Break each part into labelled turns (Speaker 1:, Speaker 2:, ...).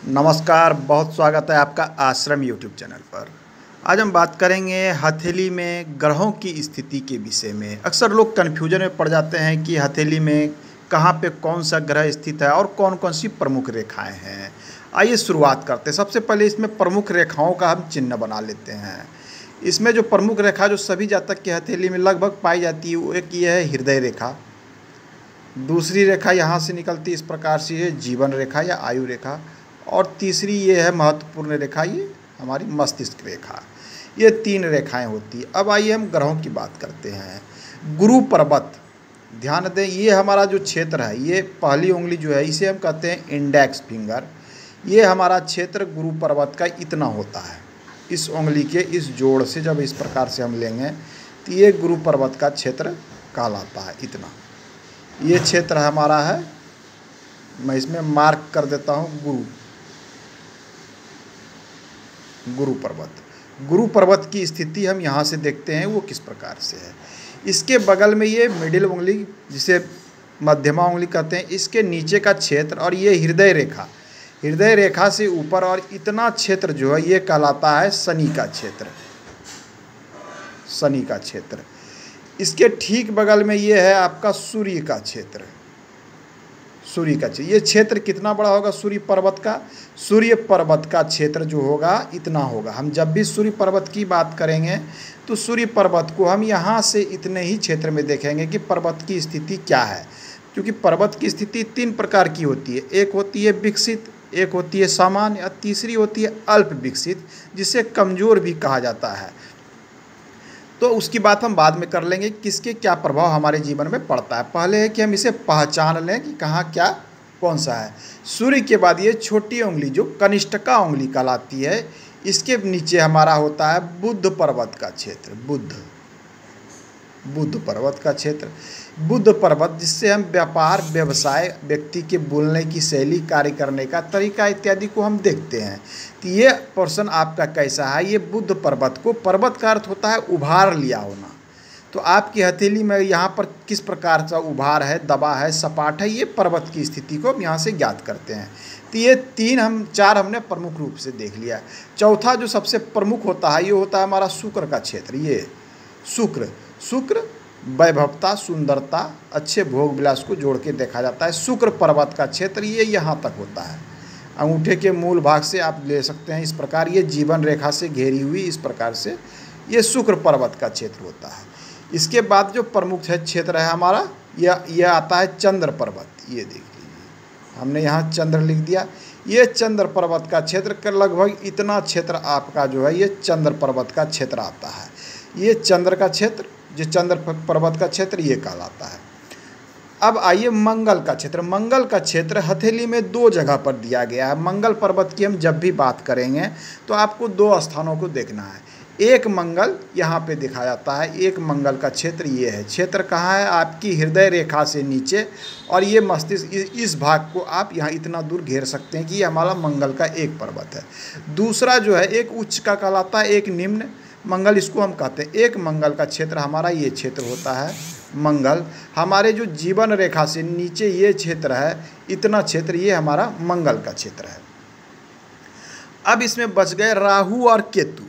Speaker 1: नमस्कार, बहुत स्वागत है आपका आश्रम यूट्यूब चैनल पर। आज हम बात करेंगे हथेली में ग्रहों की स्थिति के विषय में। अक्सर लोग कन्फ्यूजन में पड़ जाते हैं कि हथेली में कहाँ पे कौन सा ग्रह स्थित है और कौन कौन सी प्रमुख रेखाएं हैं। आइए शुरुआत करते हैं। सबसे पहले इसमें प्रमुख रेखाओं का हम चिन्ह बना लेते हैं। इसमें जो प्रमुख रेखा जो सभी जातक की हथेली में लगभग पाई जाती है, वो एक ये है हृदय रेखा। दूसरी रेखा यहाँ से निकलती इस प्रकार से है जीवन रेखा या आयु रेखा। और तीसरी ये है महत्वपूर्ण रेखा, ये हमारी मस्तिष्क रेखा। ये 3 रेखाएं होती है। अब आइए हम ग्रहों की बात करते हैं। गुरु पर्वत, ध्यान दें, ये हमारा जो क्षेत्र है, ये पहली उंगली जो है इसे हम कहते हैं इंडेक्स फिंगर। ये हमारा क्षेत्र गुरु पर्वत का इतना होता है। इस उंगली के इस जोड़ से जब इस प्रकार से हम लेंगे तो ये गुरु पर्वत का क्षेत्र कहलाता है। इतना ये क्षेत्र हमारा है। मैं इसमें मार्क कर देता हूँ गुरु पर्वत की स्थिति हम यहाँ से देखते हैं वो किस प्रकार से है। इसके बगल में ये मिडिल उंगली, जिसे मध्यमा उंगली कहते हैं, इसके नीचे का क्षेत्र और ये हृदय रेखा से ऊपर और इतना क्षेत्र जो है ये कहलाता है शनि का क्षेत्र। इसके ठीक बगल में ये है आपका सूर्य का क्षेत्र। ये क्षेत्र कितना बड़ा होगा सूर्य पर्वत का क्षेत्र जो होगा इतना होगा। हम जब भी सूर्य पर्वत की बात करेंगे तो सूर्य पर्वत को हम यहाँ से इतने ही क्षेत्र में देखेंगे कि पर्वत की स्थिति क्या है। क्योंकि पर्वत की स्थिति 3 प्रकार की होती है। एक होती है विकसित, एक होती है सामान्य और तीसरी होती है अल्प विकसित, जिसे कमज़ोर भी कहा जाता है। तो उसकी बात हम बाद में कर लेंगे, किसके क्या प्रभाव हमारे जीवन में पड़ता है। पहले है कि हम इसे पहचान लें कि कहाँ क्या कौन सा है। सूर्य के बाद ये छोटी उंगली जो कनिष्ठिका उंगली कहलाती है, इसके नीचे हमारा होता है बुध पर्वत का क्षेत्र। बुध पर्वत जिससे हम व्यापार, व्यवसाय, व्यक्ति के बोलने की शैली, कार्य करने का तरीका इत्यादि को हम देखते हैं कि ये पोर्शन आपका कैसा है। ये बुध पर्वत को, पर्वत का अर्थ होता है उभार लिया होना। तो आपकी हथेली में यहाँ पर किस प्रकार का उभार है, दबा है, सपाट है, ये पर्वत की स्थिति को हम यहाँ से ज्ञात करते हैं। तो ये 4 हमने प्रमुख रूप से देख लिया। चौथा जो सबसे प्रमुख होता है ये होता है हमारा शुक्र का क्षेत्र। ये शुक्र वैभवता, सुंदरता, अच्छे भोग विलास को जोड़ के देखा जाता है। शुक्र पर्वत का क्षेत्र ये यहाँ तक होता है। अंगूठे के मूल भाग से आप ले सकते हैं इस प्रकार, ये जीवन रेखा से घेरी हुई इस प्रकार से ये शुक्र पर्वत का क्षेत्र होता है। इसके बाद जो प्रमुख क्षेत्र है हमारा यह आता है चंद्र पर्वत। ये देख लीजिए, हमने यहाँ चंद्र लिख दिया। ये चंद्र पर्वत का क्षेत्र का लगभग इतना क्षेत्र आपका जो है ये चंद्र पर्वत का क्षेत्र आता है। ये चंद्र पर्वत का क्षेत्र ये कहलाता है। अब आइए मंगल का क्षेत्र हथेली में 2 जगह पर दिया गया है। मंगल पर्वत की हम जब भी बात करेंगे तो आपको 2 स्थानों को देखना है। एक मंगल यहाँ पे दिखाया जाता है, एक मंगल का क्षेत्र ये है। क्षेत्र कहाँ है? आपकी हृदय रेखा से नीचे, और ये मस्तिष्क, इस भाग को आप यहाँ इतना दूर घेर सकते हैं कि ये हमारा मंगल का एक पर्वत है। दूसरा जो है एक उच्च का कहलाता है, एक निम्न मंगल इसको हम कहते हैं। एक मंगल का क्षेत्र हमारा ये क्षेत्र होता है मंगल। हमारे जो जीवन रेखा से नीचे ये क्षेत्र है, इतना क्षेत्र ये हमारा मंगल का क्षेत्र है। अब इसमें बच गए राहु और केतु।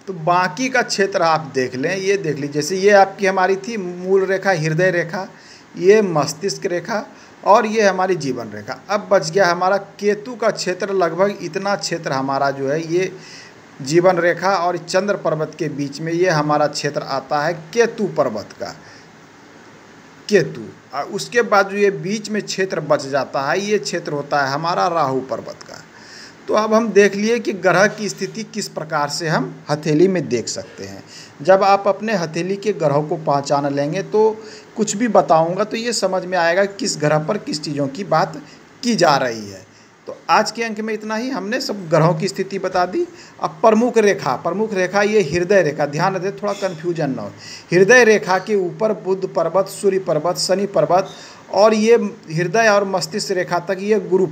Speaker 1: तो बाकी का क्षेत्र आप देख लें, ये देख लीजिए, जैसे ये आपकी हमारी थी मूल रेखा, हृदय रेखा, ये मस्तिष्क रेखा और ये हमारी जीवन रेखा। अब बच गया हमारा केतु का क्षेत्र। लगभग इतना क्षेत्र हमारा जो है ये जीवन रेखा और चंद्र पर्वत के बीच में ये हमारा क्षेत्र आता है केतु पर्वत का। और उसके बाद जो ये बीच में क्षेत्र बच जाता है ये क्षेत्र होता है हमारा राहु पर्वत का। तो अब हम देख लिए कि ग्रह की स्थिति किस प्रकार से हम हथेली में देख सकते हैं। जब आप अपने हथेली के ग्रहों को पहचान लेंगे तो कुछ भी बताऊंगा तो ये समझ में आएगा किस ग्रह पर किस चीज़ों की बात की जा रही है। तो आज के अंक में इतना ही, हमने सब ग्रहों की स्थिति बता दी। अब प्रमुख रेखा ये हृदय रेखा, ध्यान दें थोड़ा कन्फ्यूजन ना हो। हृदय रेखा के ऊपर बुध पर्वत, सूर्य पर्वत, शनि पर्वत और ये हृदय और मस्तिष्क रेखा तक ये गुरु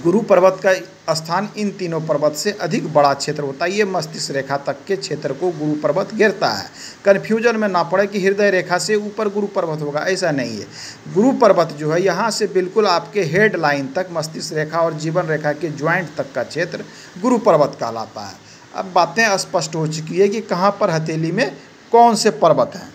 Speaker 1: गुरु पर्वत का स्थान इन तीनों पर्वत से अधिक बड़ा क्षेत्र होता है। ये मस्तिष्क रेखा तक के क्षेत्र को गुरु पर्वत घेरता है। कन्फ्यूजन में ना पड़े कि हृदय रेखा से ऊपर गुरु पर्वत होगा, ऐसा नहीं है। गुरु पर्वत जो है यहाँ से बिल्कुल आपके हेड लाइन तक मस्तिष्क रेखा और जीवन रेखा के ज्वाइंट तक का क्षेत्र गुरु पर्वत कहलाता है। अब बातें स्पष्ट हो चुकी है कि कहाँ पर हथेली में कौन से पर्वत हैं।